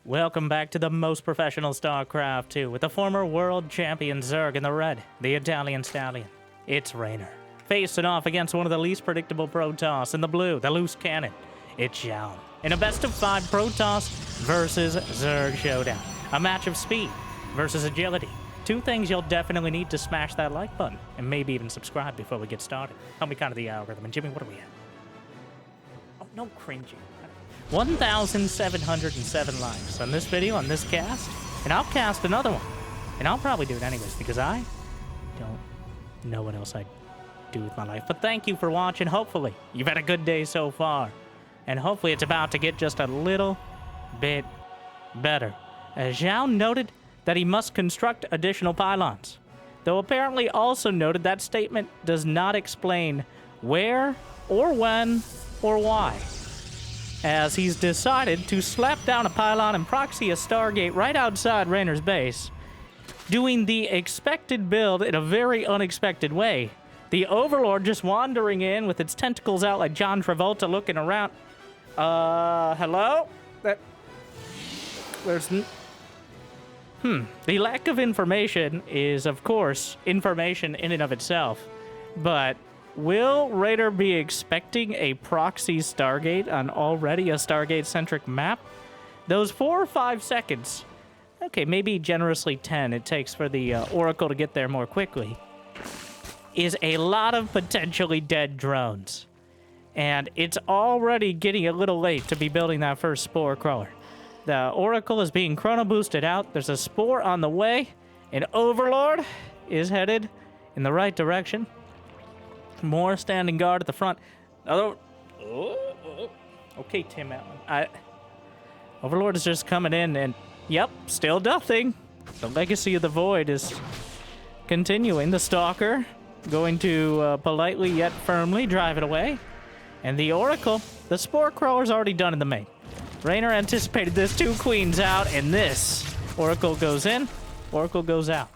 Welcome back to the most professional StarCraft 2 with the former world champion Zerg in the red, the Italian stallion. It's Reynor, facing off against one of the least predictable Protoss in the blue, the loose cannon. It's Zoun, in a best of 5 Protoss versus Zerg showdown. A match of speed versus agility. Two things you'll definitely need to smash that like button, and maybe even subscribe before we get started. Help me count the algorithm. And Jimmy, what are we at? Oh, no cringing. 1,707 likes on this video, on this cast, and I'll cast another one. And I'll probably do it anyways, because I don't know what else I'd do with my life. But thank you for watching. Hopefully, you've had a good day so far. And hopefully it's about to get just a little bit better. As Zoun noted that he must construct additional pylons, though apparently also noted that statement does not explain where, or when, or why, as he's decided to slap down a pylon and proxy a Stargate right outside Reynor's base, doing the expected build in a very unexpected way. The Overlord just wandering in with its tentacles out like John Travolta looking around. Hello? The lack of information is, of course, information in and of itself, but will Reynor be expecting a proxy Stargate on already a Stargate-centric map? Those 4 or 5 seconds, okay, maybe generously 10 it takes for the Oracle to get there more quickly, is a lot of potentially dead drones. And it's already getting a little late to be building that first Spore Crawler. The Oracle is being chrono boosted out, there's a Spore on the way, and Overlord is headed in the right direction. More standing guard at the front. Okay, Tim Allen. Overlord is just coming in, and yep, still nothing. The legacy of the Void is continuing. The Stalker going to politely yet firmly drive it away. And the Oracle, the Spore Crawler's already done in the main. Reynor anticipated this. 2 queens out, and this. Oracle goes in, Oracle goes out.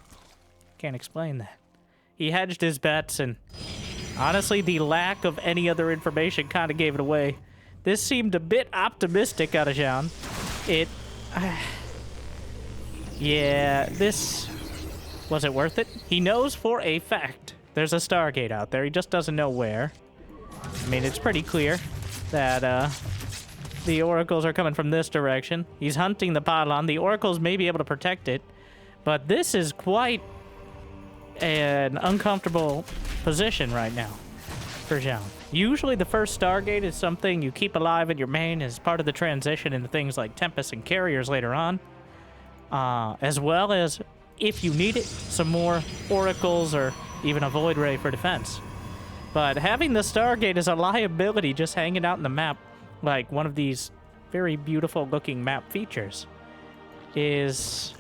Can't explain that. He hedged his bets, and honestly, the lack of any other information kind of gave it away. This seemed a bit optimistic out of Zoun. Yeah, this... Was it worth it? He knows for a fact there's a Stargate out there. He just doesn't know where. I mean, it's pretty clear that the Oracles are coming from this direction. He's hunting the pylon. The Oracles may be able to protect it, but this is quite an uncomfortable position right now for Zoun. Usually the first Stargate is something you keep alive in your main as part of the transition into things like Tempest and Carriers later on, as well as, if you need it, some more Oracles or even a Void Ray for defense. But having the Stargate as a liability just hanging out in the map, like one of these very beautiful looking map features, is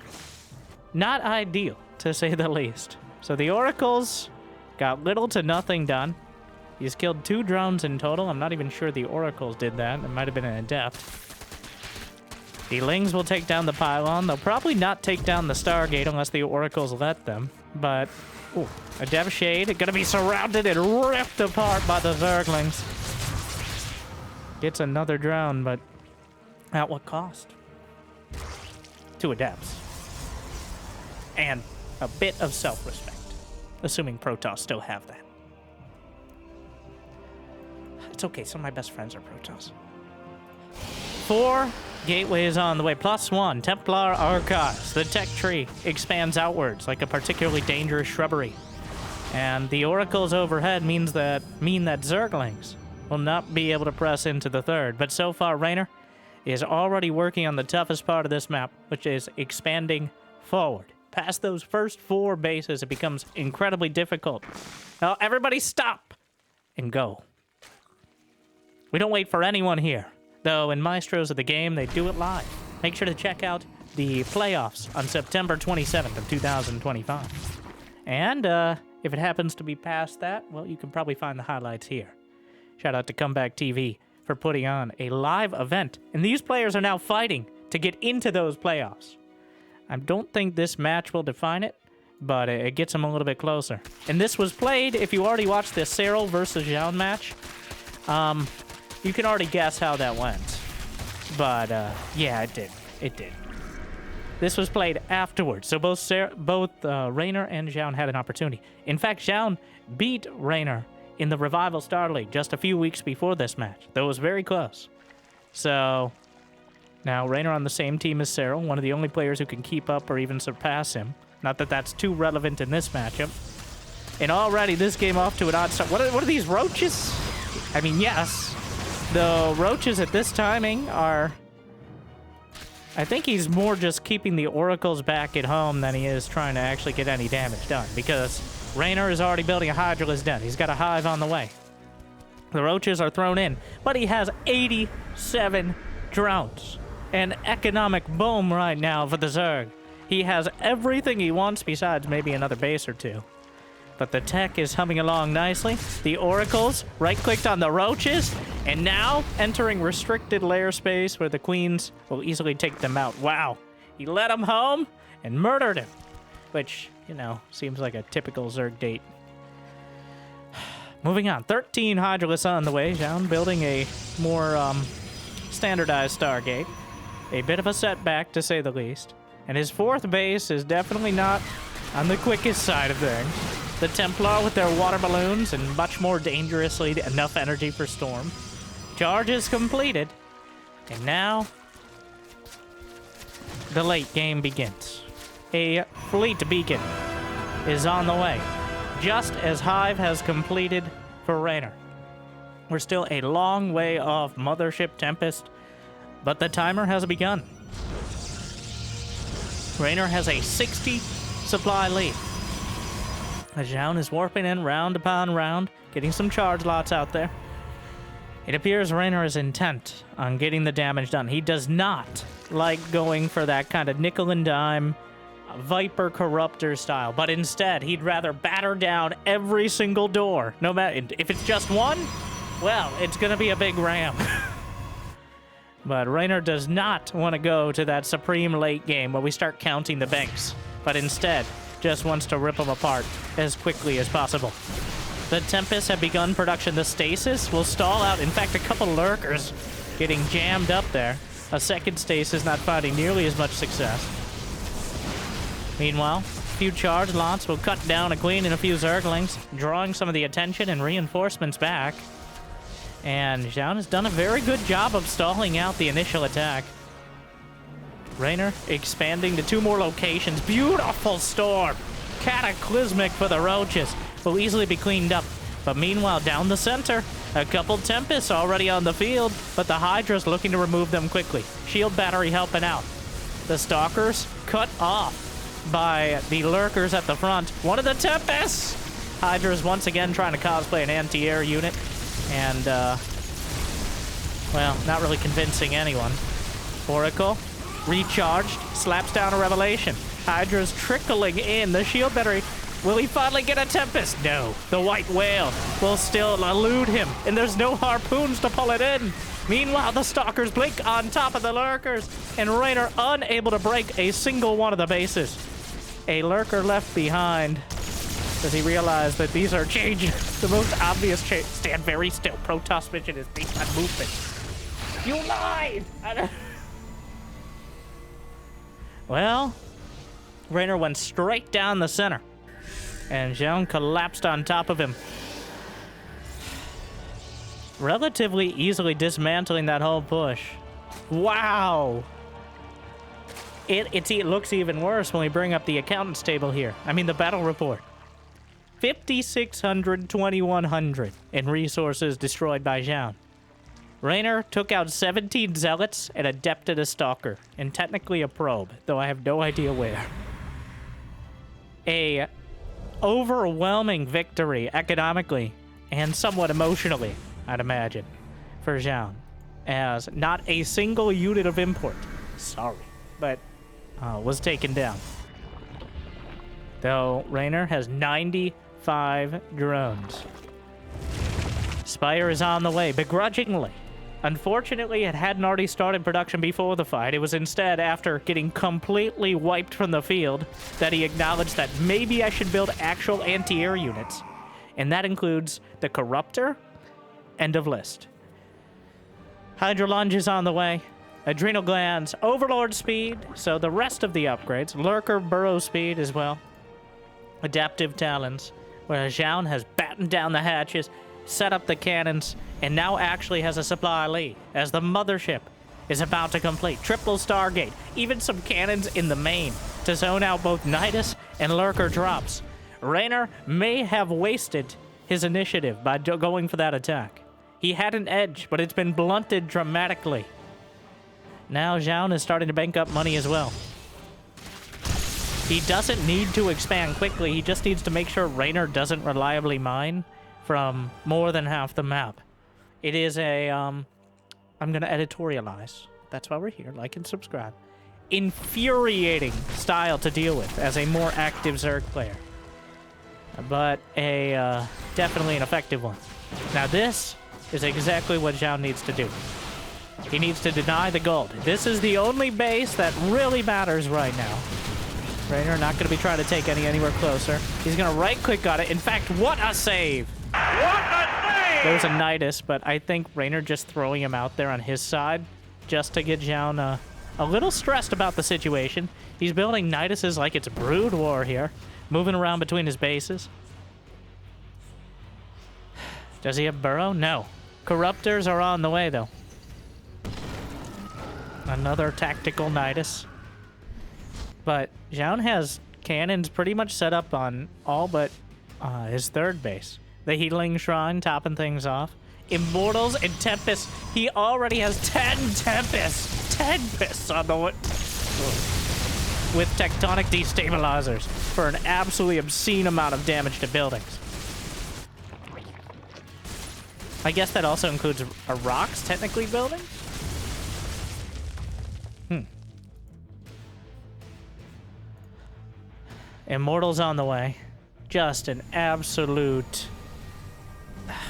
not ideal, to say the least. So the Oracles got little to nothing done. He's killed 2 drones in total. I'm not even sure the Oracles did that. It might have been an adept. The Lings will take down the pylon. They'll probably not take down the Stargate unless the Oracles let them. But, ooh, Adept Shade gonna be surrounded and ripped apart by the Zerglings. Gets another drone, but at what cost? 2 Adepts. And a bit of self-respect. Assuming Protoss still have that. It's okay, some of my best friends are Protoss. 4 gateways on the way. +1, Templar Archives. The tech tree expands outwards like a particularly dangerous shrubbery. And the Oracles overhead mean that Zerglings will not be able to press into the 3rd. But so far, Reynor is already working on the toughest part of this map, which is expanding forward. Past those first 4 bases, it becomes incredibly difficult. Now, everybody stop and go. We don't wait for anyone here. Though in Maestros of the game, they do it live. Make sure to check out the playoffs on September 27th of 2025. And if it happens to be past that, well, you can probably find the highlights here. Shout out to Comeback TV for putting on a live event. And these players are now fighting to get into those playoffs. I don't think this match will define it, but it gets them a little bit closer. And this was played, if you already watched the Serral versus Zoun match, you can already guess how that went. But, yeah, it did. it did. This was played afterwards, so both Reynor and Zoun had an opportunity. In fact, Zoun beat Reynor in the Revival Star League just a few weeks before this match, though it was very close. So now Reynor on the same team as Serral, one of the only players who can keep up or even surpass him. Not that that's too relevant in this matchup. And already this game off to an odd start. What are these roaches? I mean, yes, the roaches at this timing are... I think he's more just keeping the oracles back at home than he is trying to actually get any damage done, because Reynor is already building a Hydralisk Den. He's got a hive on the way. The roaches are thrown in, but he has 87 drones. An economic boom right now for the Zerg. He has everything he wants besides maybe another base or two. But the tech is humming along nicely. The oracles right-clicked on the roaches, and now entering restricted lair space where the queens will easily take them out. Wow. He led him home and murdered him, which, you know, seems like a typical Zerg date. Moving on. 13 Hydralisks on the way. Zoun building a more standardized Stargate. A bit of a setback, to say the least. And his fourth base is definitely not on the quickest side of things. The Templar with their water balloons and much more dangerously enough energy for Storm. Charge is completed. And now, the late game begins. A fleet beacon is on the way, just as Hive has completed for Reynor. We're still a long way off Mothership Tempest, but the timer has begun. Reynor has a 60 supply lead. Zoun is warping in round upon round, getting some charge lots out there. It appears Reynor is intent on getting the damage done. He does not like going for that kind of nickel and dime Viper Corruptor style, but instead he'd rather batter down every single door. No matter if it's just one, well, it's gonna be a big ram. But Reynor does not want to go to that supreme late game where we start counting the banks, but instead just wants to rip them apart as quickly as possible. The Tempests have begun production. The Stasis will stall out. In fact, a couple Lurkers getting jammed up there. A second Stasis not finding nearly as much success. Meanwhile, a few charge lots will cut down a Queen and a few Zerglings, drawing some of the attention and reinforcements back. And Zoun has done a very good job of stalling out the initial attack. Reynor expanding to 2 more locations. Beautiful storm. Cataclysmic for the roaches. Will easily be cleaned up. But meanwhile, down the center, a couple Tempests already on the field, but the Hydra's looking to remove them quickly. Shield battery helping out. The Stalkers cut off by the Lurkers at the front. One of the Tempests! Hydra's once again trying to cosplay an anti-air unit. And, well, not really convincing anyone. Oracle, recharged, slaps down a Revelation. Hydra's trickling in. The shield battery. Will he finally get a Tempest? No. The White Whale will still elude him, and there's no harpoons to pull it in. Meanwhile, the Stalkers blink on top of the Lurkers, and Reynor unable to break a single one of the bases. A Lurker left behind. Does he realize that these are changes? The most obvious change. Stand very still. Protoss vision is based on movement. You lied! Well, Reynor went straight down the center. And Zoun collapsed on top of him. Relatively easily dismantling that whole push. Wow! It looks even worse when we bring up the accountant's table here. I mean, the battle report. 5,600, 2,100 in resources destroyed by Zoun. Reynor took out 17 Zealots and adepted a Stalker, and technically a Probe, though I have no idea where. A overwhelming victory economically and somewhat emotionally, I'd imagine, for Zoun, as not a single unit of import, but was taken down. Though Reynor has 95 drones. Spire is on the way, begrudgingly. Unfortunately, it hadn't already started production before the fight. It was instead after getting completely wiped from the field that he acknowledged that maybe I should build actual anti-air units. And that includes the Corruptor, end of list. Hydra Lunge is on the way. Adrenal glands, overlord speed, so the rest of the upgrades. Lurker burrow speed as well. Adaptive talons, where Zoun has battened down the hatches, set up the cannons, and now actually has a supply lead as the mothership is about to complete. Triple Stargate, even some cannons in the main to zone out both Nidus and Lurker drops. Reynor may have wasted his initiative by going for that attack. He had an edge, but it's been blunted dramatically. Now Zoun is starting to bank up money as well. He doesn't need to expand quickly. He just needs to make sure Reynor doesn't reliably mine from more than half the map. It is a, I'm going to editorialize. That's why we're here. Like and subscribe. Infuriating style to deal with as a more active Zerg player. But a, definitely an effective one. Now this is exactly what Zoun needs to do. He needs to deny the gold. This is the only base that really matters right now. Reynor not going to be trying to take anywhere closer. He's going to right-click on it. In fact, what a save! What a save! There's a Nidus, but I think Reynor just throwing him out there on his side just to get Zoun a little stressed about the situation. He's building Niduses like it's Brood War here, moving around between his bases. Does he have Burrow? No. Corruptors are on the way, though. Another tactical Nidus. But Zoun has cannons pretty much set up on all but his third base. The Healing Shrine topping things off. Immortals and Tempests. He already has 10 Tempests. 10 Tempests on the way. With tectonic destabilizers for an absolutely obscene amount of damage to buildings. I guess that also includes a rocks, technically, building? Immortals on the way. Just an absolute...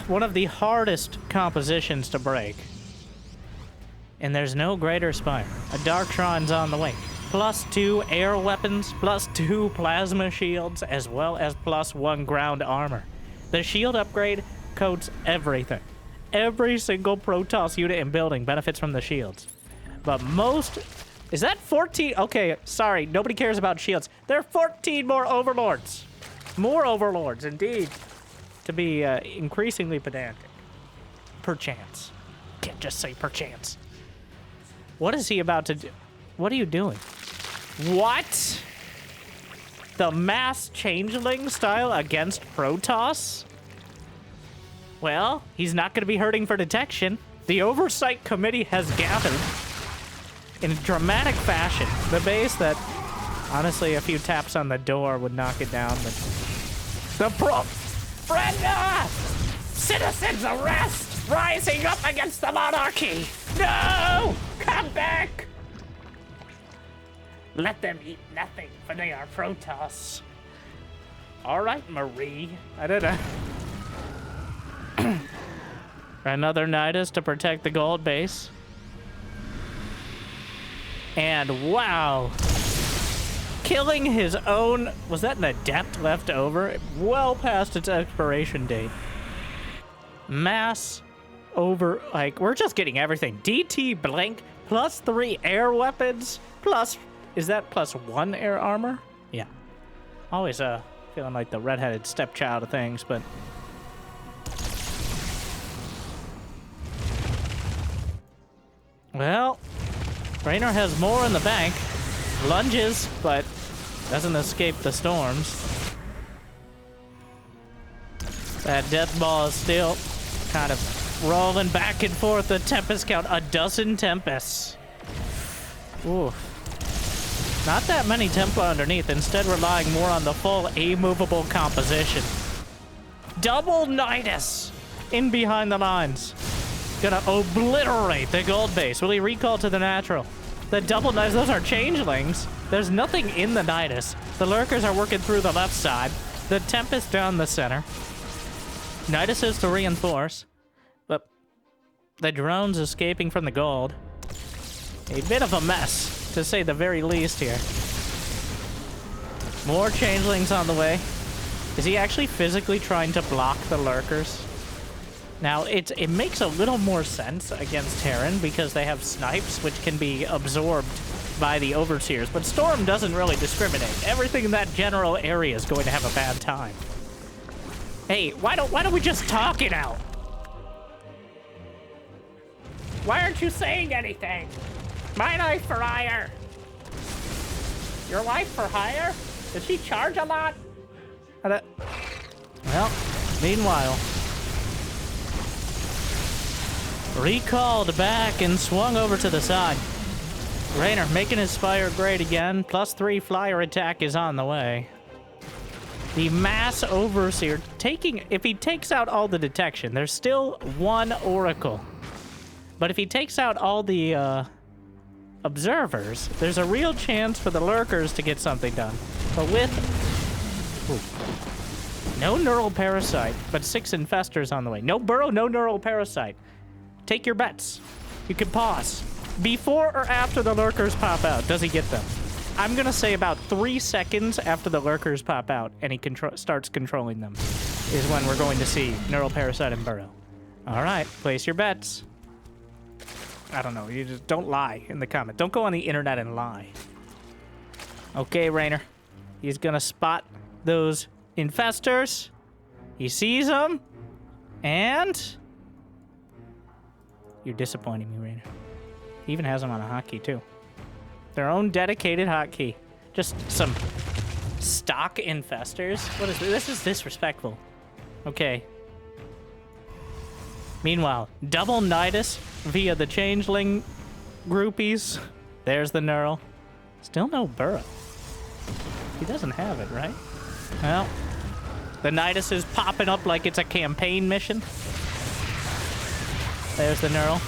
one of the hardest compositions to break. And there's no greater spire. A Dark Shrine's on the way. +2 air weapons, +2 plasma shields, as well as +1 ground armor. The shield upgrade coats everything. Every single Protoss unit and building benefits from the shields. But most... Is that 14? Okay, sorry, nobody cares about shields. There are 14 more overlords. More overlords, indeed. To be increasingly pedantic. Perchance. Can't just say perchance. What is he about to do? What are you doing? What? The mass changeling style against Protoss? Well, he's not going to be hurting for detection. The Oversight Committee has gathered in dramatic fashion. The base that, honestly, a few taps on the door would knock it down, but... Brenda! Citizens arrest! Rising up against the monarchy! No! Come back! Let them eat nothing, for they are Protoss. Alright, Marie. I don't know. Another Nidus to protect the gold base. And wow. Killing his own... Was that an adept left over? Well past its expiration date. Mass over... Like, we're just getting everything. DT blank, +3 air weapons, plus... Is that +1 air armor? Yeah. Always feeling like the redheaded stepchild of things, but... Well, Reynor has more in the bank. Lunges, but doesn't escape the storms. That death ball is still kind of rolling back and forth. The Tempest count, 12 Tempests. Ooh. Not that many Templar underneath, instead relying more on the full immovable composition. Double Nidus in behind the lines. Gonna obliterate the gold base. Will he recall to the natural? The double Nidus, those are changelings. There's nothing in the Nidus. The lurkers are working through the left side. The Tempest down the center. Nidus is to reinforce. But the drones escaping from the gold. A bit of a mess, to say the very least here. More changelings on the way. Is he actually physically trying to block the lurkers? Now, it makes a little more sense against Terran because they have snipes, which can be absorbed by the Overseers, but Storm doesn't really discriminate. Everything in that general area is going to have a bad time. Hey, why don't we just talk it out? Why aren't you saying anything? My knife for hire. Your wife for hire? Does she charge a lot? Well, meanwhile, recalled back and swung over to the side. Reynor making his fire great again. +3 flyer attack is on the way. The Mass Overseer taking... If he takes out all the detection, there's still 1 Oracle. But if he takes out all the observers, there's a real chance for the Lurkers to get something done. But with... Ooh. No Neural Parasite, but 6 Infestors on the way. No Burrow, no Neural Parasite. Take your bets. You can pause. Before or after the Lurkers pop out, does he get them? I'm gonna say about 3 seconds after the Lurkers pop out and he starts controlling them is when we're going to see Neural Parasite and Burrow. All right, place your bets. I don't know, you just don't lie in the comment. Don't go on the internet and lie. Okay, Reynor. He's gonna spot those Infestors. He sees them. And... You're disappointing me, Reynor. He even has them on a hotkey, too. Their own dedicated hotkey. Just some stock Infestors. What is this? This is disrespectful. Okay. Meanwhile, double Nidus via the Changeling groupies. There's the Neural. Still no Burrow. He doesn't have it, right? Well, the Nidus is popping up like it's a campaign mission. There's the Neural.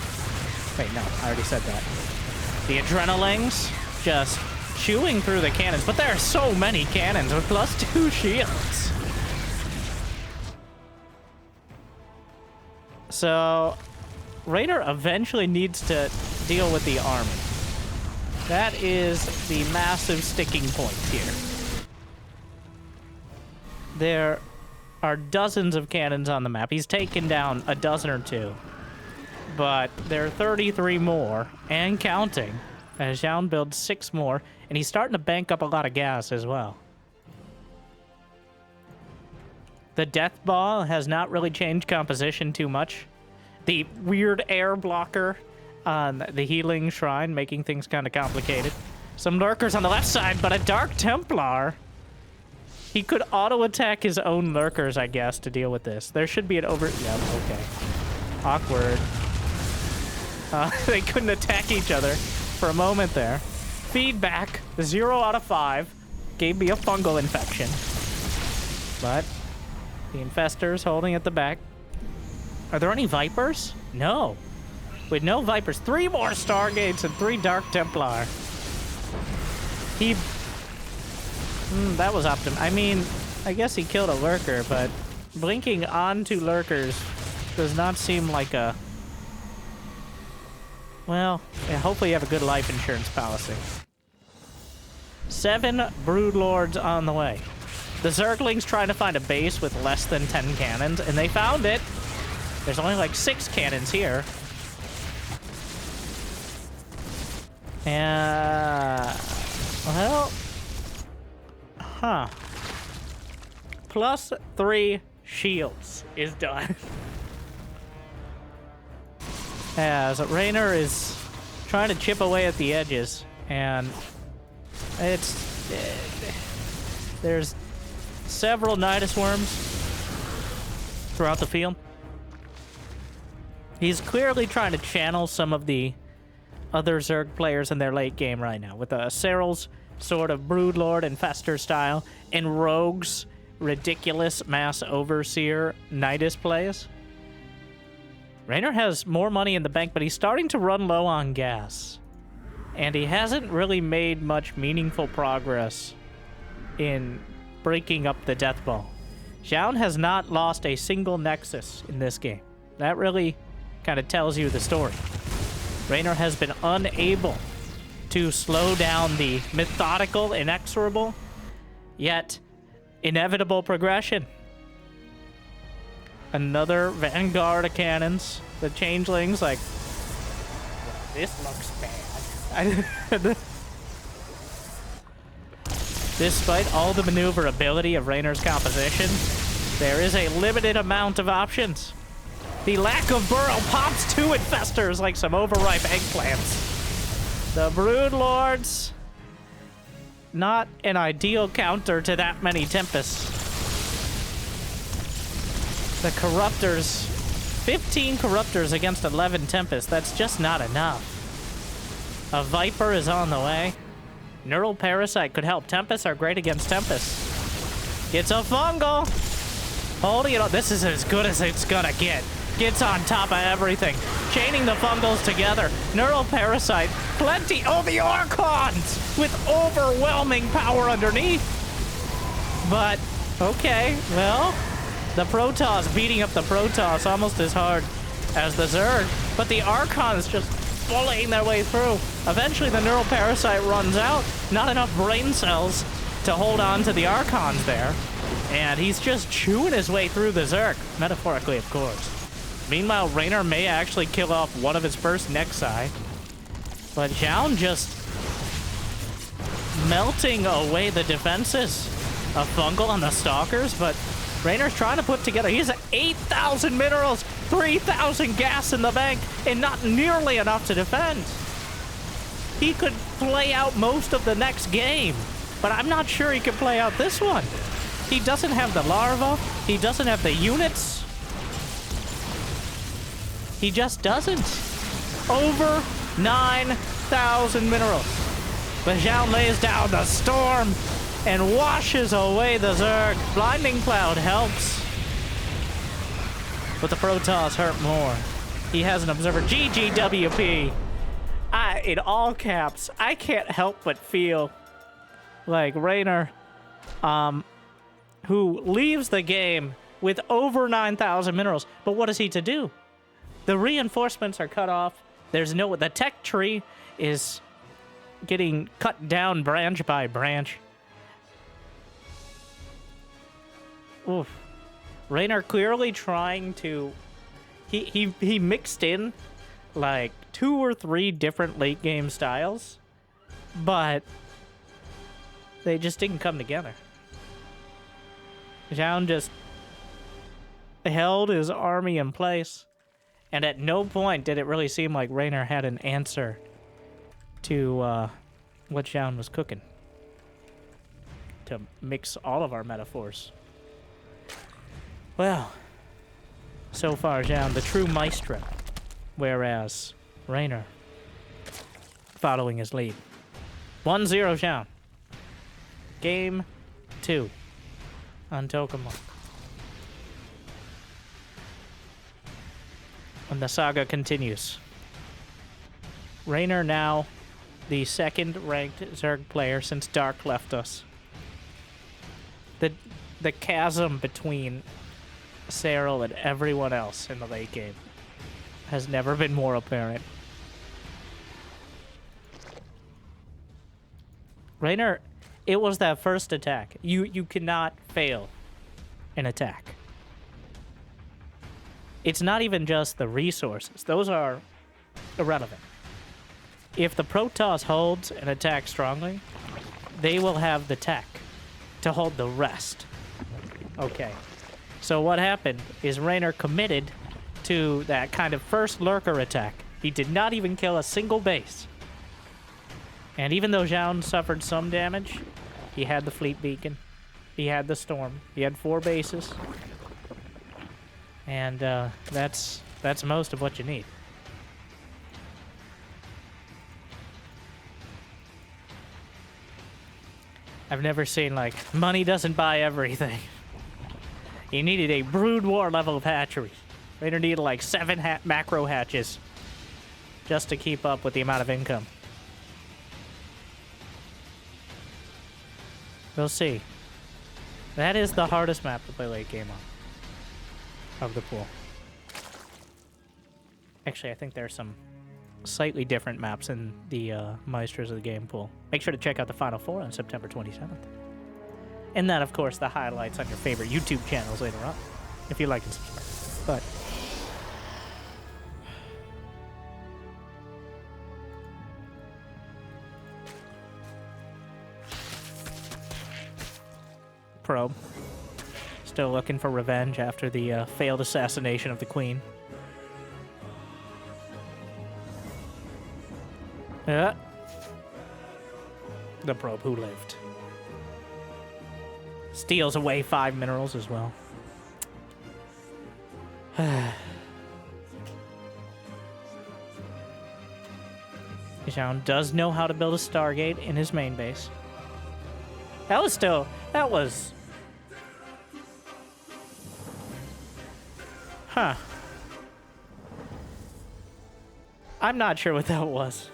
Wait, no, I already said that. The Adrenalings just chewing through the cannons, but there are so many cannons with +2 shields. So, Reynor eventually needs to deal with the army. That is the massive sticking point here. There are dozens of cannons on the map. He's taken down a dozen or 2. But there are 33 more, and counting, as Zoun builds 6 more, and he's starting to bank up a lot of gas as well. The Death Ball has not really changed composition too much. The weird air blocker on the Healing Shrine, making things kind of complicated. Some Lurkers on the left side, but a Dark Templar. He could auto-attack his own Lurkers, I guess, to deal with this. There should be an over... Yep, okay. Awkward. They couldn't attack each other for a moment there. Feedback, 0 out of 5. Gave me a fungal infection. But the Infestors holding at the back. Are there any Vipers? No. With no Vipers, 3 more Stargates and 3 Dark Templar. He... that was optimal. I mean, I guess he killed a Lurker, but blinking onto Lurkers does not seem like a... Well, yeah, hopefully you have a good life insurance policy. 7 Broodlords on the way. The Zerglings trying to find a base with less than 10 cannons, and they found it. There's only like 6 cannons here. Well... Huh. +3 shields is done. As Reynor is trying to chip away at the edges, and there's several Nidus Worms throughout the field. He's clearly trying to channel some of the other Zerg players in their late game right now, with Serral's sort of Broodlord Infestor style, and Rogue's ridiculous Mass Overseer Nidus plays. Reynor has more money in the bank, but he's starting to run low on gas. And he hasn't really made much meaningful progress in breaking up the Death Ball. Zoun has not lost a single Nexus in this game. That really kind of tells you the story. Reynor has been unable to slow down the methodical, inexorable, yet inevitable progression. Another vanguard of cannons. The changelings, like, this looks bad. Despite all the maneuverability of Reynor's composition, there is a limited amount of options. The lack of burrow pops two infestors like some overripe eggplants. The Broodlords, not an ideal counter to that many Tempests. The Corruptors, 15 Corruptors against 11 Tempests, that's just not enough. A Viper is on the way. Neural Parasite could help. Tempests are great against Tempests. Gets a Fungal. Holding it up. This is as good as it's gonna get. Gets on top of everything. Chaining the Fungals together. Neural Parasite. Plenty. Oh, the Archons! With overwhelming power underneath. But, okay, well, the Protoss beating up the Protoss almost as hard as the Zerg. But the Archons just bullying their way through. Eventually, the Neural Parasite runs out. Not enough brain cells to hold on to the Archons there. And he's just chewing his way through the Zerg. Metaphorically, of course. Meanwhile, Reynor may actually kill off one of his first Nexi. But Zoun just melting away the defenses. A Fungal on the Stalkers, but Reynor's trying to put together. He's at 8,000 minerals, 3,000 gas in the bank, and not nearly enough to defend. He could play out most of the next game, but I'm not sure he can play out this one. He doesn't have the larva. He doesn't have the units. He just doesn't. Over 9,000 minerals. But Zoun lays down the storm and washes away the Zerg. Blinding Cloud helps. But the Protoss hurt more. He has an Observer. GGWP. In all caps, I can't help but feel like Reynor, who leaves the game with over 9,000 minerals. But what is he to do? The reinforcements are cut off. The tech tree is getting cut down branch by branch. Oof. Reynor clearly trying to... He mixed in, like, 2 or 3 different late game styles, but they just didn't come together. Zoun just held his army in place, and at no point did it really seem like Reynor had an answer to what Zoun was cooking to mix all of our metaphors. Well, so far Zoun, the true maestro, whereas Reynor following his lead. 1-0 Zoun. Game 2 on Tokamon. And the saga continues. Reynor now the second-ranked Zerg player since Dark left us. The chasm between Serral and everyone else in the late game has never been more apparent. Reynor, it was that first attack. You cannot fail an attack. It's not even just the resources. Those are irrelevant. If the Protoss holds and attacks strongly, they will have the tech to hold the rest. Okay. So what happened is Reynor committed to that kind of first lurker attack. He did not even kill a single base. And even though Zoun suffered some damage, he had the fleet beacon. He had the storm. He had 4 bases. And that's most of what you need. I've never seen, like, money doesn't buy everything. He needed a Brood War level of hatchery. Reynor needed, like, 7 macro hatches just to keep up with the amount of income. We'll see. That is the hardest map to play late game on of the pool. Actually, I think there are some slightly different maps in the Maestros of the game pool. Make sure to check out the Final Four on September 27th. And then, of course, the highlights on your favorite YouTube channels later on, if you like and subscribe. but... Probe. Still looking for revenge after the failed assassination of the queen. The probe who lived. Steals away 5 minerals as well. Zoun does know how to build a Stargate in his main base. That was... Huh. I'm not sure what that was.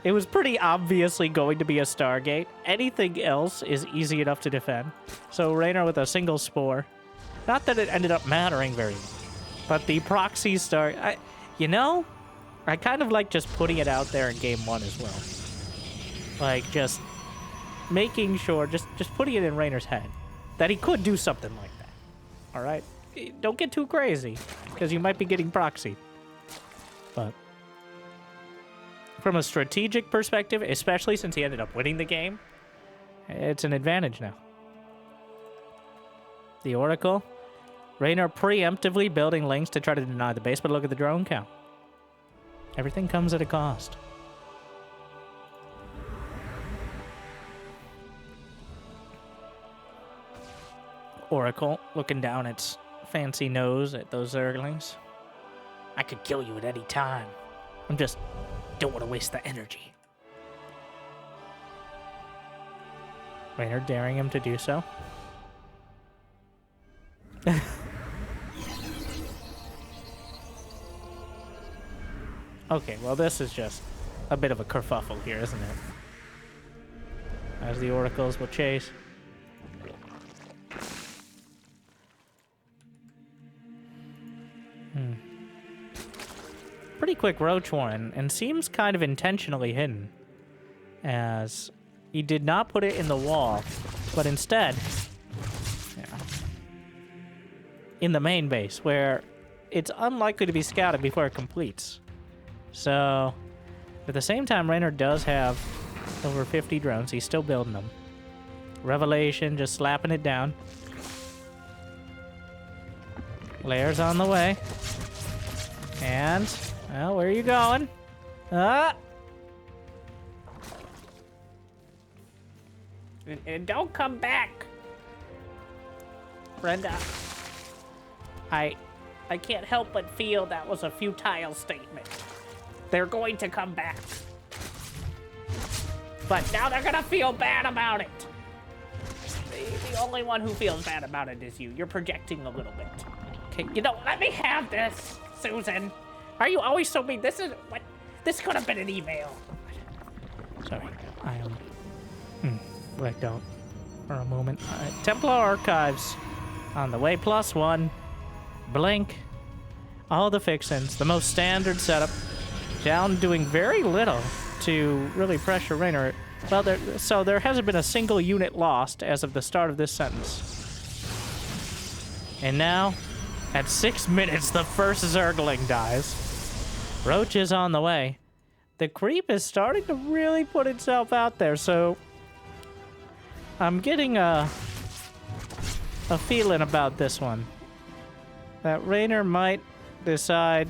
It was pretty obviously going to be a Stargate. Anything else is easy enough to defend. So Reynor with a single spore. Not that it ended up mattering very much. But the proxy star... you know, I kind of like just putting it out there in game 1 as well. Like, just making sure, just putting it in Reynor's head that he could do something like that. All right? Don't get too crazy, because you might be getting proxied. But from a strategic perspective, especially since he ended up winning the game, it's an advantage now. The Oracle. Reynor preemptively building links to try to deny the base, but look at the drone count. Everything comes at a cost. Oracle looking down its fancy nose at those Zerglings. I could kill you at any time. I'm just don't want to waste the energy. Reynor daring him to do so. Okay, well this is just a bit of a kerfuffle here, isn't it? As the Oracles will chase. Pretty quick Roach Warren, and seems kind of intentionally hidden, as he did not put it in the wall, but instead, in the main base, where it's unlikely to be scouted before it completes. So, at the same time, Reynor does have over 50 drones. He's still building them. Revelation, just slapping it down. Layers on the way. And, well, where are you going? And don't come back, Brenda. I can't help but feel that was a futile statement. They're going to come back. But now they're gonna feel bad about it. The only one who feels bad about it is you. You're projecting a little bit. Okay, you know, let me have this, Susan. Are you always so mean? This could have been an email. Sorry, I blacked out for a moment. Templar Archives on the way, +1. Blink. All the fixins. The most standard setup. Zoun doing very little to really pressure Reynor. Well, there hasn't been a single unit lost as of the start of this sentence. And now, at 6 minutes, the first Zergling dies. Roach is on the way. The creep is starting to really put itself out there, so I'm getting a feeling about this one. That Reynor might decide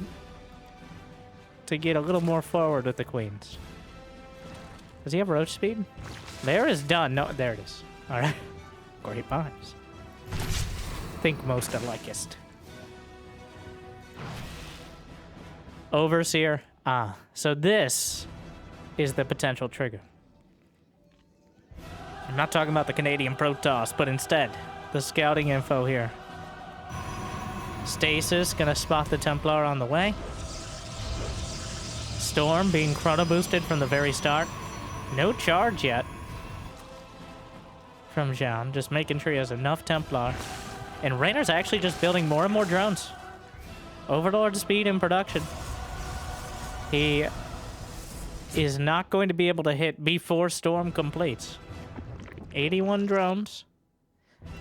to get a little more forward with the queens. Does he have roach speed? There is done. No, there it is. All right. Great vibes. Think most likest. Overseer. Ah, so this is the potential trigger. I'm not talking about the Canadian Protoss, but instead, the scouting info here. Stasis gonna spot the Templar on the way. Storm being chrono boosted from the very start. No charge yet from Zoun, just making sure he has enough Templar. And Reynor's actually just building more and more drones. Overlord speed in production. He is not going to be able to hit before Storm completes. 81 drones,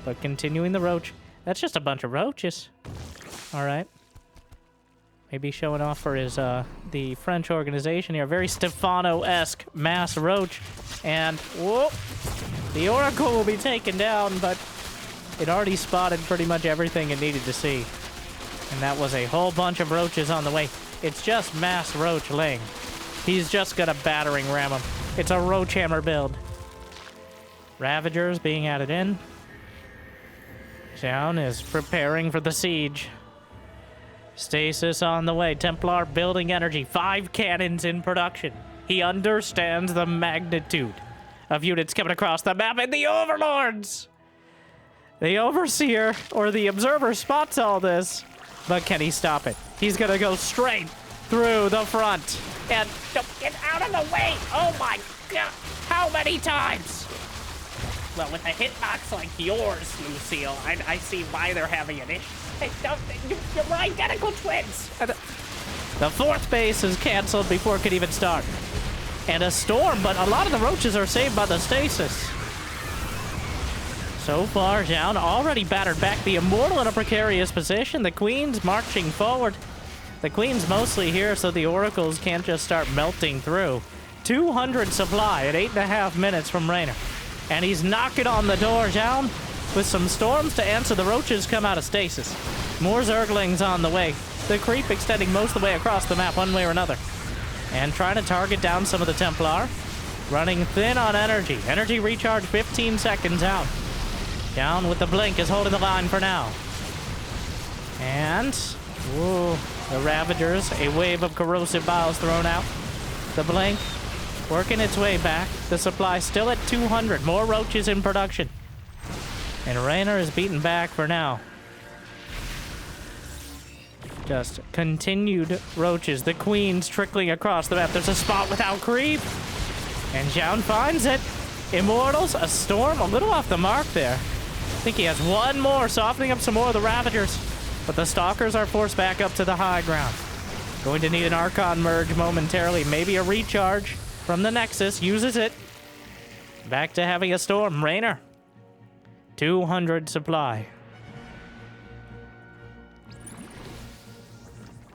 but continuing the roach. That's just a bunch of roaches. All right. Maybe showing off for his, the French organization here. Very Stefano-esque mass roach. And, whoop! The Oracle will be taken down, but it already spotted pretty much everything it needed to see. And that was a whole bunch of roaches on the way. It's just mass roach laying. He's just gonna battering ram him. It's a roach hammer build. Ravagers being added in. Zoun is preparing for the siege. Stasis on the way. Templar building energy. 5 cannons in production. He understands the magnitude of units coming across the map, and the Overlords! The Overseer, or the Observer, spots all this, but can he stop it? He's gonna go straight through the front. And get out of the way! Oh my god! How many times? Well, with a hitbox like yours, Lucille, I see why they're having an issue. Hey, you're identical twins! The 4th base is canceled before it could even start. And a storm, but a lot of the roaches are saved by the stasis. So far, Zoun already battered back. The Immortal in a precarious position. The Queen's marching forward. The Queen's mostly here so the Oracles can't just start melting through. 200 supply at 8.5 minutes from Reynor. And he's knocking on the door, Zoun, with some storms to answer. The roaches come out of stasis. More Zerglings on the way. The creep extending most of the way across the map one way or another. And trying to target down some of the Templar. Running thin on energy. Energy recharge 15 seconds out. Down with the blink is holding the line for now. And, whoa, the Ravagers, a wave of corrosive biles thrown out. The blink working its way back. The supply still at 200. More roaches in production. And Reynor is beaten back for now. Just continued roaches. The Queen's trickling across the map. There's a spot without creep. And Zoun finds it. Immortals, a storm, a little off the mark there. I think he has one more, softening up some more of the Ravagers. But the Stalkers are forced back up to the high ground. Going to need an Archon merge momentarily. Maybe a recharge from the Nexus. Uses it. Back to having a storm. Reynor. 200 supply.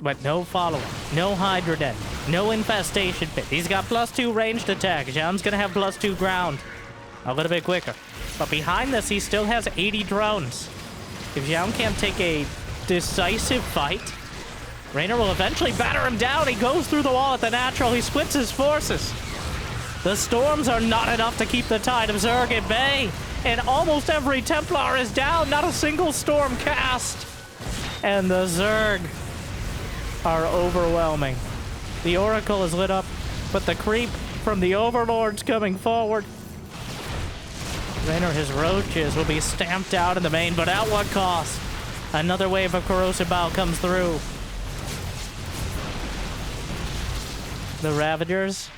But no follow-up. No Hydra Den. No Infestation Pit. He's got +2 ranged attack. Zoun's gonna have +2 ground. A little bit quicker. But behind this, he still has 80 drones. If Zoun can't take a decisive fight, Reynor will eventually batter him down. He goes through the wall at the natural. He splits his forces. The storms are not enough to keep the tide of Zerg at bay. And almost every Templar is down. Not a single storm cast. And the Zerg are overwhelming. The Oracle is lit up, but the creep from the Overlords coming forward. Reynor, his roaches will be stamped out in the main, but at what cost? Another wave of corrosive bile comes through. The Ravagers.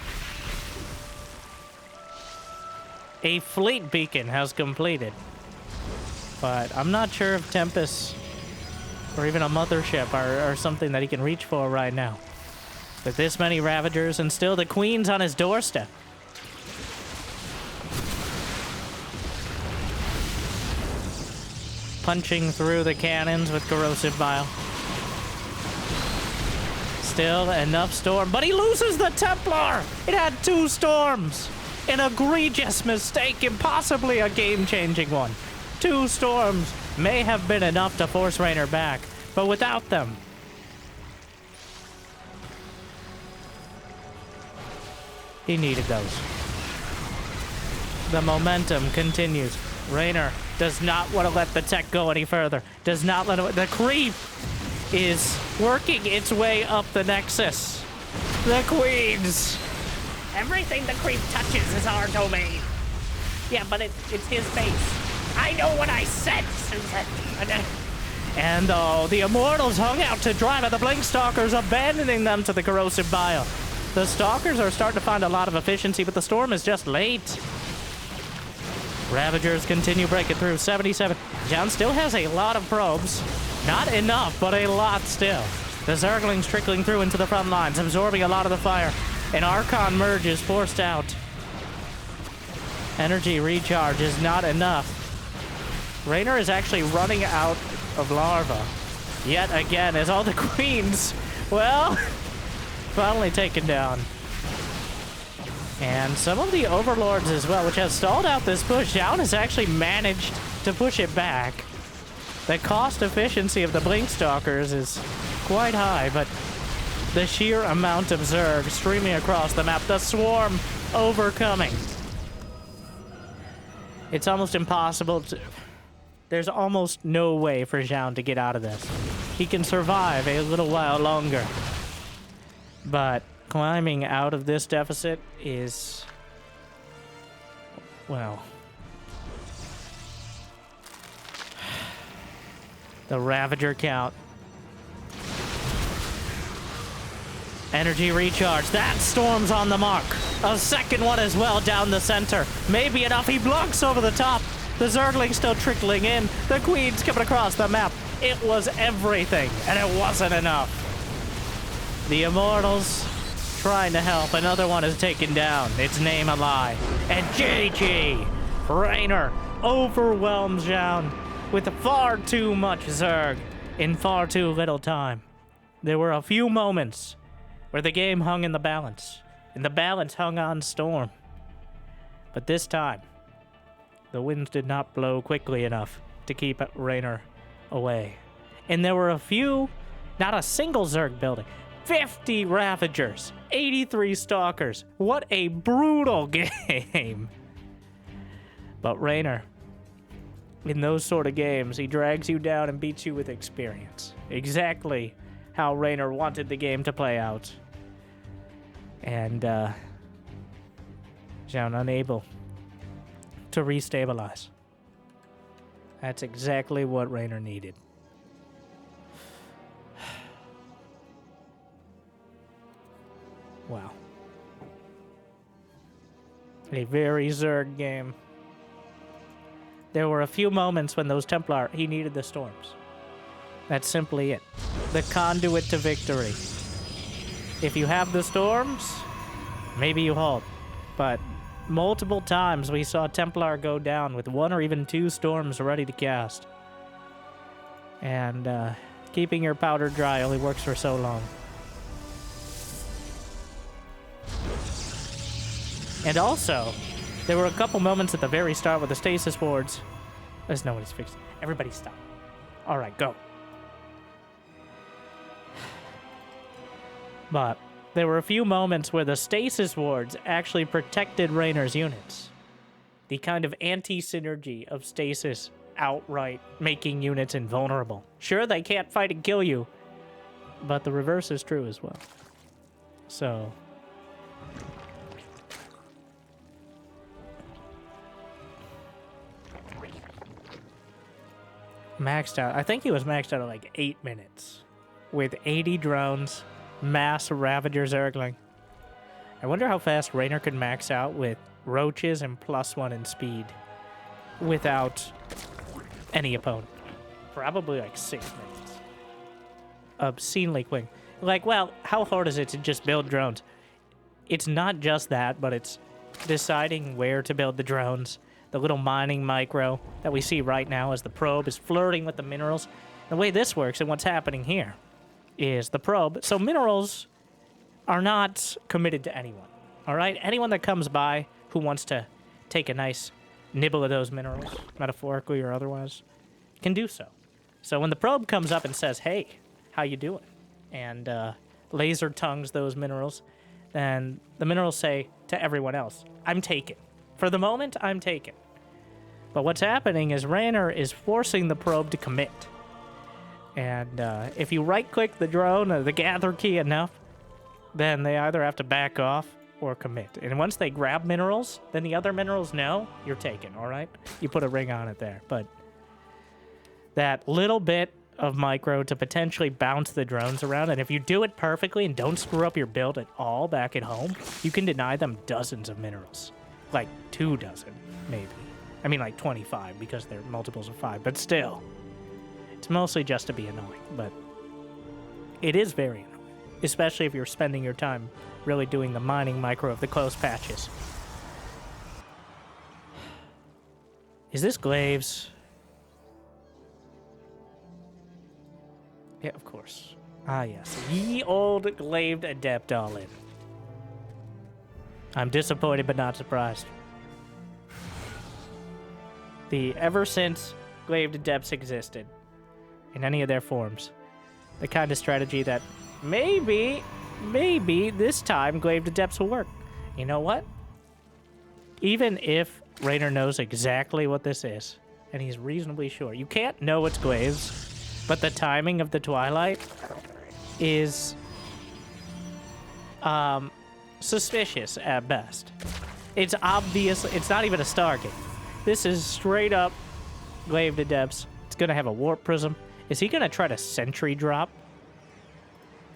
A fleet beacon has completed. But I'm not sure if Tempest or even a mothership are something that he can reach for right now. With this many Ravagers and still the Queen's on his doorstep. Punching through the cannons with corrosive bile. Still enough storm, but he loses the Templar! It had 2 storms! An egregious mistake, impossibly a game-changing one. 2 storms may have been enough to force Reynor back, but without them, he needed those. The momentum continues. Reynor does not want to let the tech go any further. Does not let it. The creep is working its way up the Nexus. The Queens. Everything the creep touches is our domain. Yeah, but it's his base. I know what I said, Susan. And oh, the Immortals hung out to dry by the Blink Stalkers, abandoning them to the corrosive bile. The Stalkers are starting to find a lot of efficiency, but the storm is just late. Ravagers continue breaking through. 77. Zoun still has a lot of probes. Not enough, but a lot still. The Zerglings trickling through into the front lines, absorbing a lot of the fire. An Archon merge is forced out. Energy recharge is not enough. Reynor is actually running out of larva. Yet again, as all the Queens Well, finally taken down. And some of the overlords as well, which has stalled out this push. Zoun has actually managed to push it back. The cost efficiency of the Blink Stalkers is quite high, but the sheer amount of Zerg streaming across the map, the swarm overcoming. It's almost impossible to... There's almost no way for Zoun to get out of this. He can survive a little while longer. But climbing out of this deficit is... well... the Ravager count. Energy recharge. That storm's on the mark. A second one as well down the center. Maybe enough. He blocks over the top. The Zergling's still trickling in. The Queen's coming across the map. It was everything, and it wasn't enough. The Immortals trying to help. Another one is taken down. Its name a lie. And GG. Reynor overwhelms Zoun with far too much Zerg in far too little time. There were a few moments where the game hung in the balance, and the balance hung on Storm. But this time, the winds did not blow quickly enough to keep Reynor away. And there were a few, not a single Zerg building, 50 Ravagers, 83 Stalkers. What a brutal game. But Reynor, in those sort of games, he drags you down and beats you with experience. Exactly how Reynor wanted the game to play out. And, Zoun unable to restabilize. That's exactly what Reynor needed. Wow. A very Zerg game. There were a few moments when those Templar, he needed the storms. That's simply it. The conduit to victory. If you have the storms, maybe you hold. But multiple times we saw Templar go down with 1 or even 2 storms ready to cast. And keeping your powder dry only works for so long. And also, there were a couple moments at the very start with the stasis wards. There's nobody's fixed. Everybody stop. All right, go. But there were a few moments where the stasis wards actually protected Reynor's units. The kind of anti-synergy of stasis outright making units invulnerable. Sure, they can't fight and kill you, but the reverse is true as well. So... maxed out. I think he was maxed out at like 8 minutes. With 80 drones, mass Ravager Zergling. I wonder how fast Reynor could max out with roaches and +1 in speed. Without any opponent. Probably like 6 minutes. Obscenely quick. Like, well, how hard is it to just build drones? It's not just that, but it's deciding where to build the drones. The little mining micro that we see right now as the probe is flirting with the minerals. The way this works and what's happening here is the probe. So minerals are not committed to anyone, all right? Anyone that comes by who wants to take a nice nibble of those minerals, metaphorically or otherwise, can do so. So when the probe comes up and says, hey, how you doing? And laser tongues those minerals, then the minerals say to everyone else, I'm taken. For the moment, I'm taken. But what's happening is Reynor is forcing the probe to commit. And if you right-click the drone or the gather key enough, then they either have to back off or commit. And once they grab minerals, then the other minerals know you're taken, all right? You put a ring on it there. But that little bit of micro to potentially bounce the drones around, and if you do it perfectly and don't screw up your build at all back at home, you can deny them dozens of minerals. Like 2 dozen, maybe. I mean, like 25, because they're multiples of 5, but still. It's mostly just to be annoying, but it is very annoying, especially if you're spending your time really doing the mining micro of the close patches. Is this Glaives? Yeah, of course. Ah, yes. Ye old glaive adept all in. I'm disappointed but not surprised. Ever since glaive adepts existed, in any of their forms, the kind of strategy that maybe this time glaive adepts will work. You know what? Even if Reynor knows exactly what this is, and he's reasonably sure, you can't know it's glaives, but the timing of the twilight is suspicious at best. It's obvious. It's not even a Stargate. This is straight up glaive adepts. It's gonna have a warp prism. Is he gonna try to sentry drop?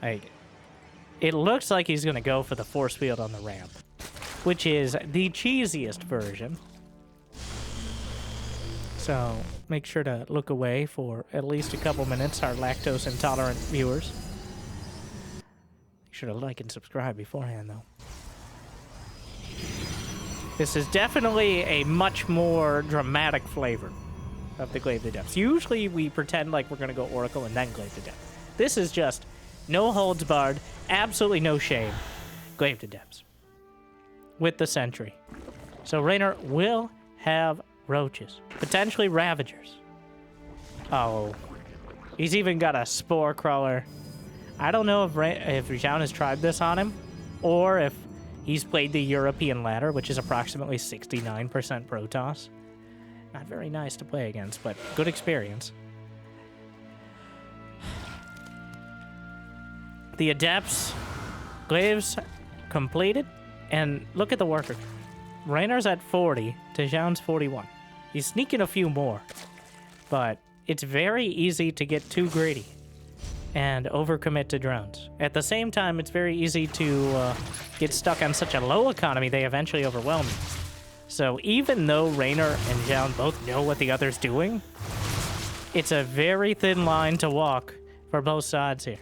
Like, it looks like he's gonna go for the force field on the ramp, which is the cheesiest version. So make sure to look away for at least a couple minutes, our lactose intolerant viewers. Make sure to like and subscribe beforehand, though. This is definitely a much more dramatic flavor of the glaive adepts. Usually we pretend like we're gonna go Oracle and then glaive adept. This is just no holds barred, absolutely no shame. Glaive adepts with the sentry. So Reynor will have roaches, potentially ravagers. Oh, he's even got a spore crawler. I don't know if Zoun has tried this on him, or if he's played the European ladder, which is approximately 69% Protoss. Not very nice to play against, but good experience. The adepts, glaives completed, and look at the worker. Reynor's at 40 to Zoun's 41. He's sneaking a few more, but it's very easy to get too greedy and overcommit to drones. At the same time, it's very easy to get stuck on such a low economy they eventually overwhelm you. So even though Reynor and Zoun both know what the other's doing, it's a very thin line to walk for both sides here.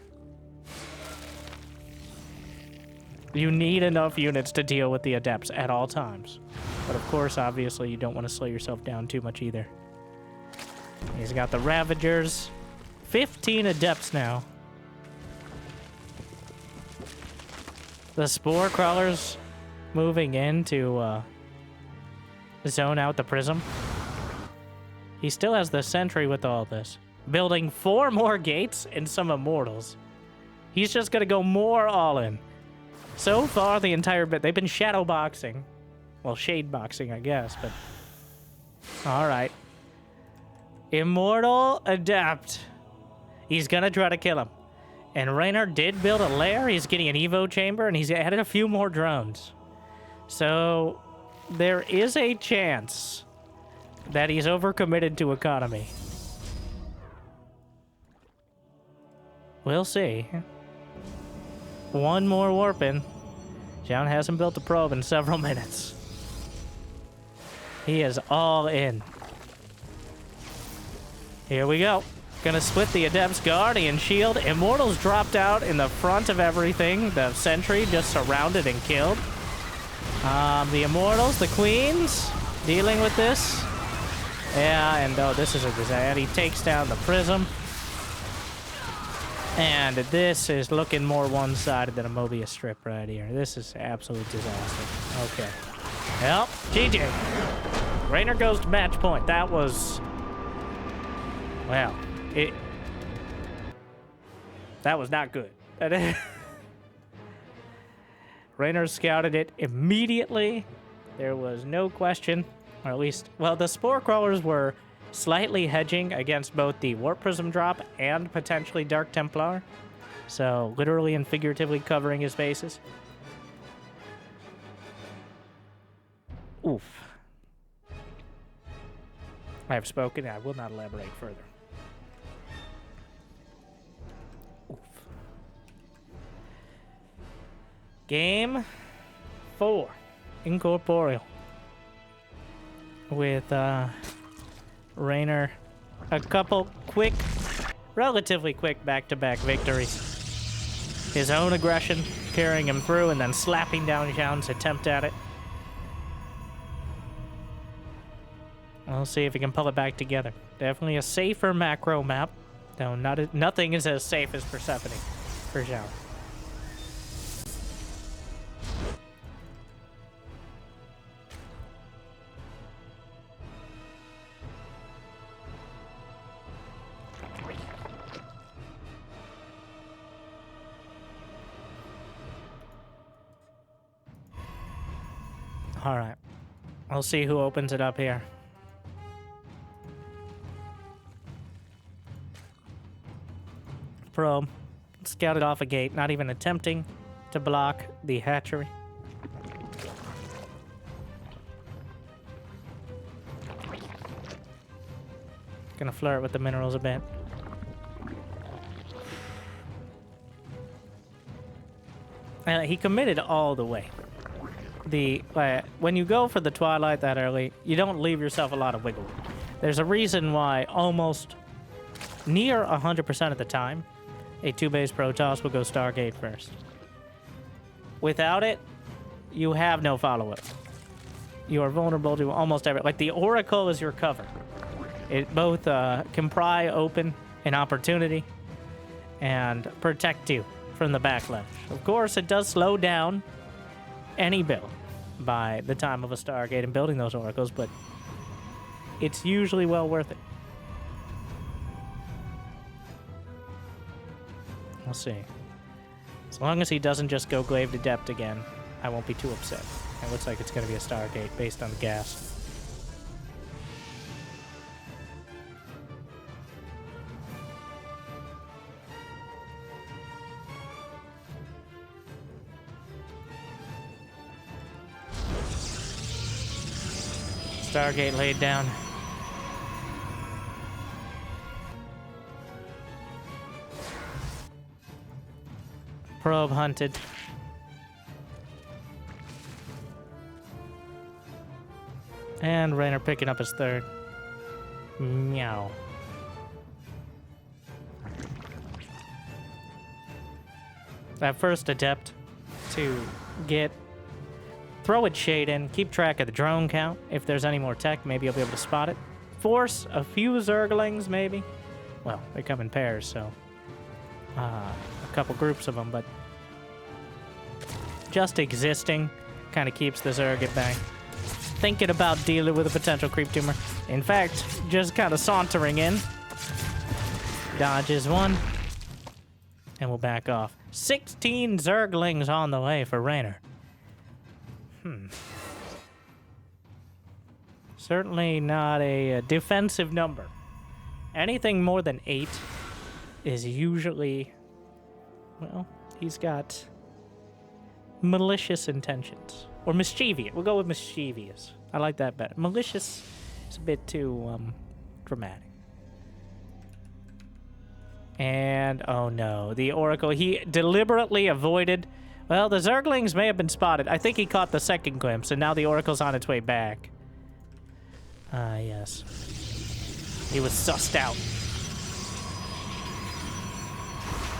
You need enough units to deal with the adepts at all times. But of course, obviously, you don't want to slow yourself down too much either. He's got the Ravagers. 15 adepts now. The Spore Crawlers moving in to zone out the Prism. He still has the Sentry with all this. Building 4 more gates and some Immortals. He's just going to go more all-in. So far, the entire bit, they've been shadow boxing. Well, shade boxing, I guess, but... Alright. Immortal Adept. He's gonna try to kill him. And Reynor did build a lair. He's getting an Evo chamber, and he's added a few more drones. So, there is a chance that he's overcommitted to economy. We'll see. One more warping. Zoun hasn't built a probe in several minutes. He is all in. Here we go. Gonna split the Adept's Guardian Shield. Immortals dropped out in the front of everything. The Sentry just surrounded and killed. The Immortals, the Queens, dealing with this. Yeah, and oh, this is a disaster. He takes down the Prism. And this is looking more one-sided than a Mobius strip right here. This is absolute disaster. Okay. Well, GG. Reynor goes to match point. That was... Well, that was not good. Reynor scouted it immediately. There was no question, or at least... Well, the Spore Crawlers were slightly hedging against both the Warp Prism drop and potentially Dark Templar. So, literally and figuratively covering his bases. Oof. I have spoken. I will not elaborate further. Oof. Game 4. Incorporeal. With, Reynor, a couple quick, relatively quick back-to-back victories. His own aggression carrying him through and then slapping down Zoun's attempt at it. We'll see if he can pull it back together. Definitely a safer macro map, though nothing is as safe as Persephone. For sure. All right. We'll see who opens it up here. Probe. Scouted off a gate, not even attempting to block the hatchery. Gonna flirt with the minerals a bit. He committed all the way. When you go for the Twilight that early, you don't leave yourself a lot of wiggle room. There's a reason why almost near 100% of the time, a 2-base Protoss will go Stargate first. Without it, you have no follow-up. You are vulnerable to almost every... Like, the Oracle is your cover. It both can pry open an opportunity and protect you from the backlash. Of course, it does slow down any build by the time of a Stargate and building those Oracles, but it's usually well worth it. We'll see. As long as he doesn't just go Glaive Adept again, I won't be too upset. It looks like it's going to be a Stargate based on the gas. Stargate laid down. Probe hunted. And Reynor picking up his third. Meow. That first Adept to throw its shade in, keep track of the drone count. If there's any more tech, maybe you'll be able to spot it. Force a few Zerglings, maybe. Well, they come in pairs, so a couple groups of them, but just existing kind of keeps the Zerg at bay. Thinking about dealing with a potential creep tumor. In fact, just kind of sauntering in. Dodges one. And we'll back off. 16 Zerglings on the way for Reynor. Certainly not a defensive number. Anything more than 8 is usually, well, he's got malicious intentions. Or mischievous. We'll go with mischievous. I like that better. Malicious is a bit too dramatic. And, oh no, the Oracle. He deliberately avoided... Well, the Zerglings may have been spotted. I think he caught the second glimpse, and now the Oracle's on its way back. Yes. He was sussed out.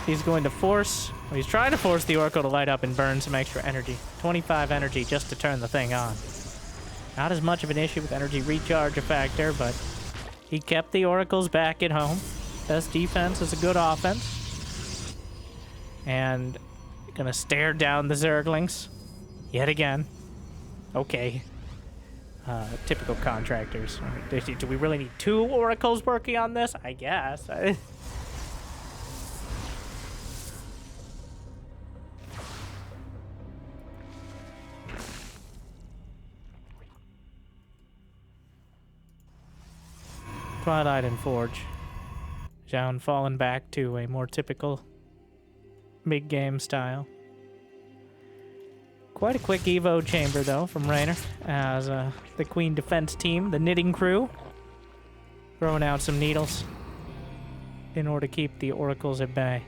He's going to force... Well, he's trying to force the Oracle to light up and burn some extra energy. 25 energy just to turn the thing on. Not as much of an issue with energy recharge factor, but he kept the Oracles back at home. Best defense is a good offense. And gonna stare down the Zerglings. Yet again. Okay. Typical contractors. Do we really need 2 Oracles working on this? I guess. Twilight and Forge. Zoun falling back to a more typical mid-game style. Quite a quick Evo chamber, though, from Reynor, as the Queen Defense team, the Knitting Crew, throwing out some needles in order to keep the Oracles at bay.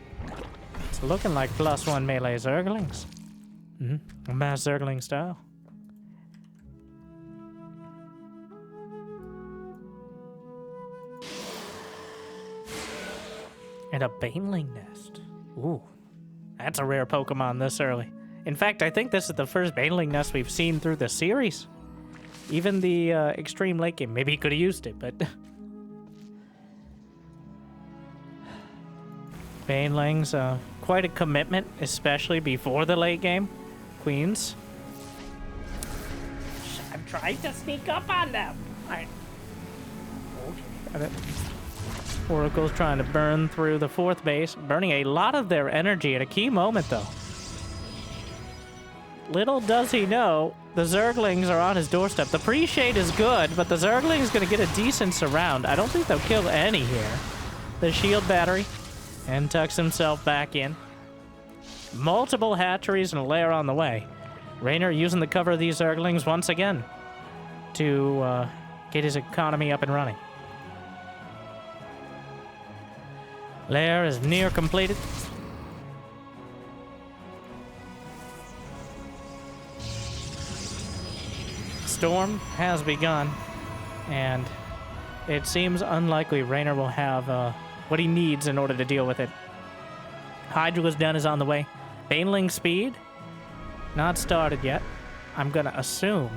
It's looking like +1 melee Zerglings. A mass Zergling style. And a Baneling Nest. Ooh, that's a rare Pokemon this early. In fact, I think this is the first Baneling Nest we've seen through the series. Even the Extreme Late game. Maybe he could have used it, but... Banelings, quite a commitment, especially before the late game. Queens. I'm trying to sneak up on them. Okay, got it. Oracle's trying to burn through the 4th base, burning a lot of their energy at a key moment, though. Little does he know, the Zerglings are on his doorstep. The pre-shade is good, but the Zergling's going to get a decent surround. I don't think they'll kill any here. The shield battery, and tucks himself back in. Multiple hatcheries and a lair on the way. Reynor using the cover of these Zerglings once again to get his economy up and running. Lair is near completed. Storm has begun, and it seems unlikely Reynor will have what he needs in order to deal with it. Hydra's Den is on the way. Baneling speed, not started yet. I'm gonna assume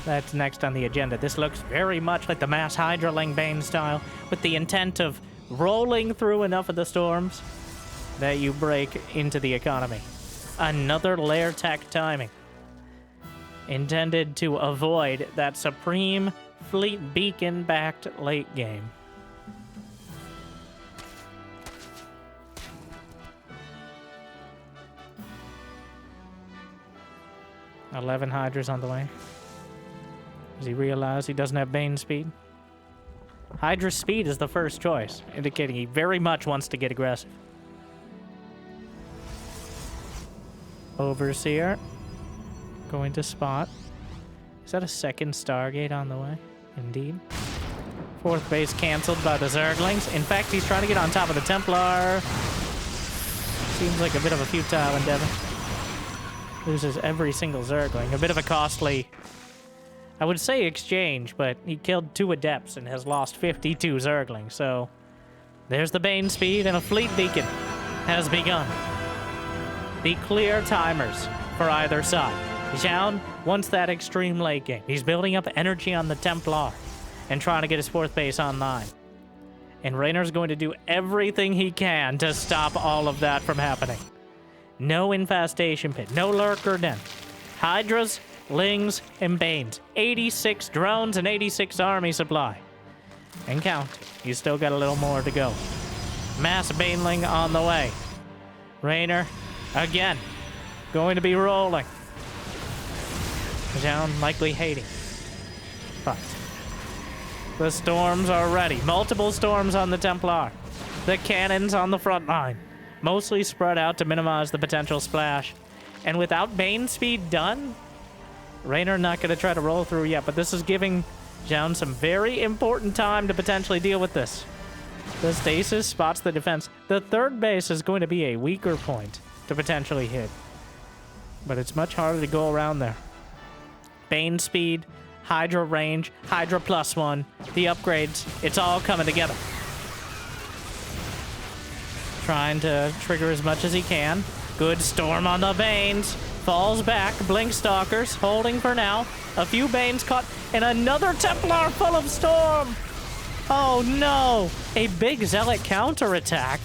that's next on the agenda. This looks very much like the mass Hydraling Bane style, with the intent of rolling through enough of the storms that you break into the economy. Another lair tech timing, intended to avoid that supreme fleet beacon-backed late game. "11 Hydras on the way." Does he realize he doesn't have Bane speed? Hydra speed is the first choice, indicating he very much wants to get aggressive. Overseer going to spot. Is that a second Stargate on the way? Indeed. 4th base canceled by the Zerglings. In fact, he's trying to get on top of the Templar. Seems like a bit of a futile endeavor. Loses every single Zergling. A bit of a costly, I would say, exchange, but he killed 2 Adepts and has lost 52 Zerglings, so there's the Bane speed, and a fleet beacon has begun. The clear timers for either side. Zoun wants that extreme late game. He's building up energy on the Templar and trying to get his 4th base online. And Reynor's going to do everything he can to stop all of that from happening. No infestation pit, no lurker den. Hydras, Lings, and Banes. 86 drones and 86 army supply. And count. You still got a little more to go. Mass Baneling on the way. Reynor, again, going to be rolling. Zoun likely hating. But the storms are ready. Multiple storms on the Templar. The cannons on the front line. Mostly spread out to minimize the potential splash. And without Bane speed done, Reynor not going to try to roll through yet, but this is giving Zoun some very important time to potentially deal with this. The stasis spots the defense. The 3rd base is going to be a weaker point to potentially hit, but it's much harder to go around there. Bane speed, Hydra range, Hydra +1, the upgrades, it's all coming together. Trying to trigger as much as he can. Good storm on the Banes. Falls back. Blink Stalkers holding for now. A few Banes caught. And another Templar full of storm. Oh no. A big Zealot counterattack.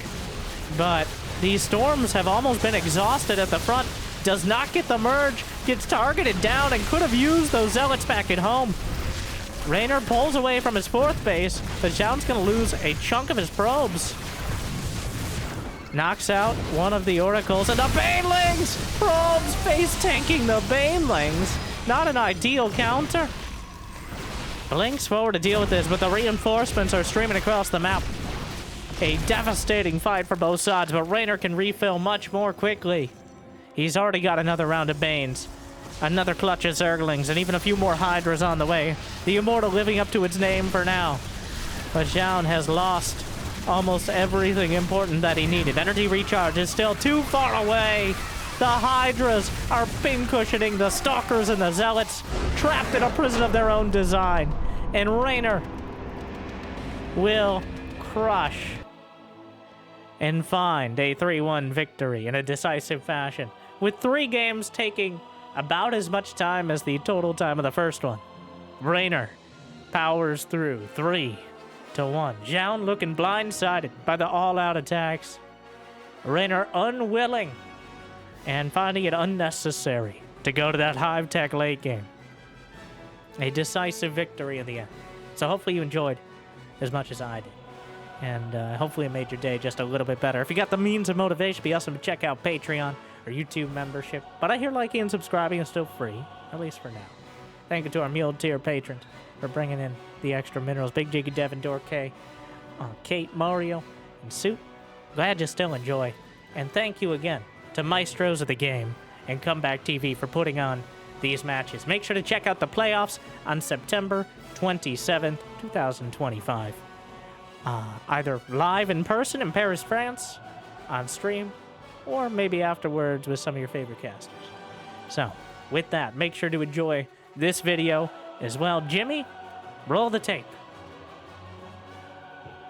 But these storms have almost been exhausted at the front. Does not get the merge. Gets targeted down and could have used those Zealots back at home. Reynor pulls away from his 4th base. But Zoun's going to lose a chunk of his probes. Knocks out one of the Oracles, and the Banelings! Probes face-tanking the Banelings. Not an ideal counter. Blinks forward to deal with this, but the reinforcements are streaming across the map. A devastating fight for both sides, but Reynor can refill much more quickly. He's already got another round of Banes, another clutch of Zerglings, and even a few more Hydras on the way. The Immortal living up to its name for now. But Zoun has lost almost everything important that he needed. Energy recharge is still too far away. The Hydras are pincushioning the Stalkers and the Zealots, trapped in a prison of their own design. And Reynor will crush and find a 3-1 victory in a decisive fashion, with 3 games taking about as much time as the total time of the first one. Reynor powers through 3-1. Zoun looking blindsided by the all-out attacks. Reynor unwilling and finding it unnecessary to go to that Hive Tech late game. A decisive victory in the end. So hopefully you enjoyed as much as I did. And hopefully it made your day just a little bit better. If you got the means of motivation, be awesome to check out Patreon or YouTube membership. But I hear liking and subscribing is still free, at least for now. Thank you to our Mule Tier patrons for bringing in the extra minerals. Big Jiggy, Devin, Dork, Kate, Mario, and Soup. Glad you still enjoy. And thank you again to Maestros of the Game and Comeback TV for putting on these matches. Make sure to check out the playoffs on September 27th, 2025. Either live in person in Paris, France, on stream, or maybe afterwards with some of your favorite casters. So, with that, make sure to enjoy this video as well. Jimmy, roll the tape.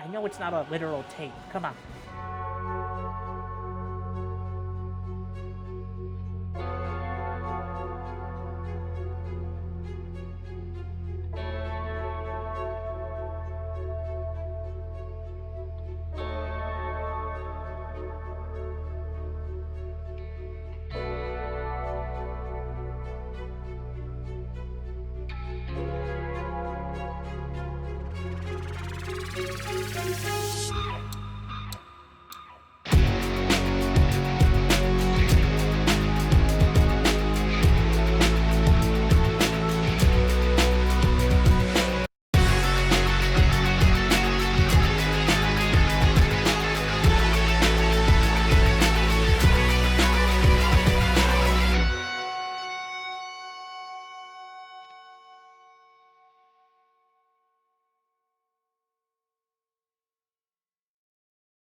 I know it's not a literal tape. Come on.